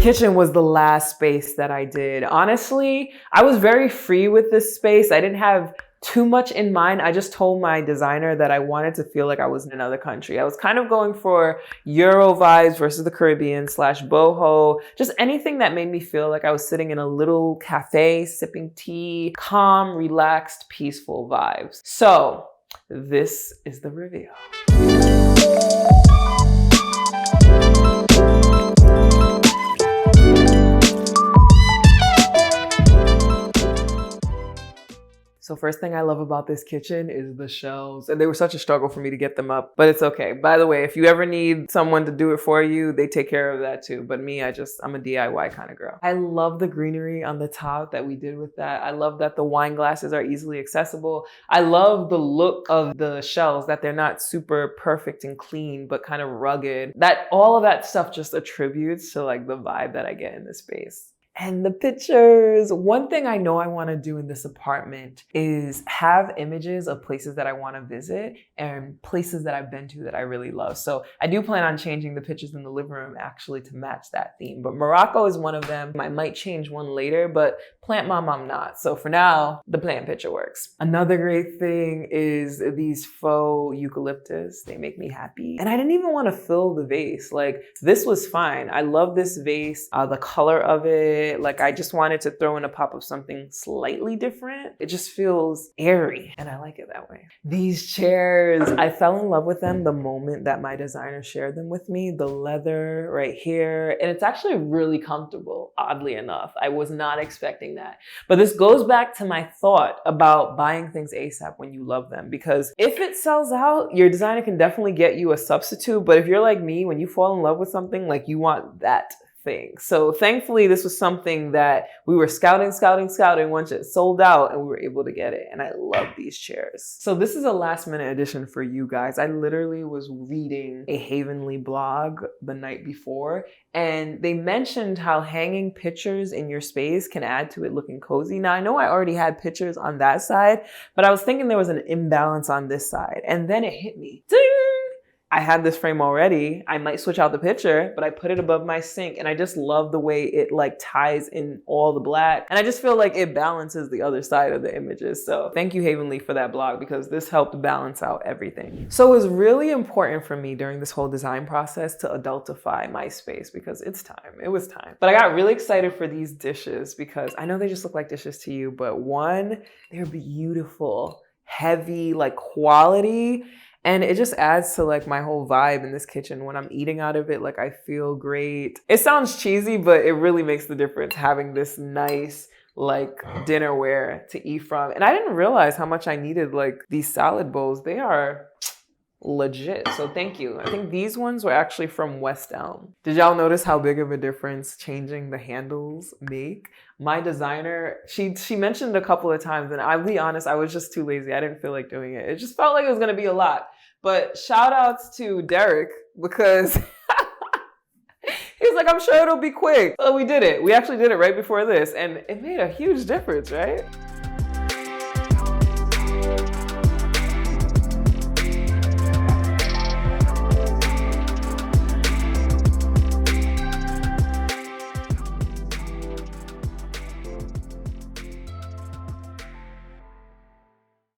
kitchen was the last space that I did. Honestly, I was very free with this space. I didn't have too much in mind. I just told my designer that I wanted to feel like I was in another country. I was kind of going for Euro vibes versus the Caribbean / boho, just anything that made me feel like I was sitting in a little cafe, sipping tea, calm, relaxed, peaceful vibes. So this is the reveal. So first thing I love about this kitchen is the shelves. And they were such a struggle for me to get them up, but it's okay. By the way, if you ever need someone to do it for you, they take care of that too. But me, I'm a DIY kind of girl. I love the greenery on the top that we did with that. I love that the wine glasses are easily accessible. I love the look of the shelves, that they're not super perfect and clean, but kind of rugged. That all of that stuff just attributes to like the vibe that I get in this space. And the pictures. One thing I know I want to do in this apartment is have images of places that I want to visit and places that I've been to that I really love. So I do plan on changing the pictures in the living room actually to match that theme. But Morocco is one of them. I might change one later, but plant mom, I'm not. So for now, the plant picture works. Another great thing is these faux eucalyptus. They make me happy. And I didn't even want to fill the vase. Like, this was fine. I love this vase, the color of it. Like, I just wanted to throw in a pop of something slightly different. It just feels airy and I like it that way. These chairs, I fell in love with them the moment that my designer shared them with me. The leather right here, and it's actually really comfortable, oddly enough. I was not expecting that. But this goes back to my thought about buying things ASAP when you love them, because if it sells out, your designer can definitely get you a substitute. But if you're like me, when you fall in love with something, like, you want that thing. So thankfully, this was something that we were scouting once it sold out, and we were able to get it. And I love these chairs. So this is a last minute addition for you guys. I literally was reading a Havenly blog the night before, and they mentioned how hanging pictures in your space can add to it looking cozy. Now, I know I already had pictures on that side, but I was thinking there was an imbalance on this side. And then it hit me. Ding! I had this frame already. I might switch out the picture, but I put it above my sink, and I just love the way it like ties in all the black. And I just feel like it balances the other side of the images. So thank you, Havenly, for that blog, because this helped balance out everything. So it was really important for me during this whole design process to adultify my space, because it's time. It was time. But I got really excited for these dishes because I know they just look like dishes to you, but one, they're beautiful, heavy, like quality. And it just adds to like my whole vibe in this kitchen. When I'm eating out of it, like, I feel great. It sounds cheesy, but it really makes the difference having this nice like dinnerware to eat from. And I didn't realize how much I needed like these salad bowls. They are legit. So thank you. I think these ones were actually from West Elm. Did y'all notice how big of a difference changing the handles make? My designer, she mentioned a couple of times, and I'll be honest, I was just too lazy. I didn't feel like doing it. It just felt like it was going to be a lot. But shout outs to Derrick, because he was like, I'm sure it'll be quick. So we did it. We actually did it right before this, and it made a huge difference, right?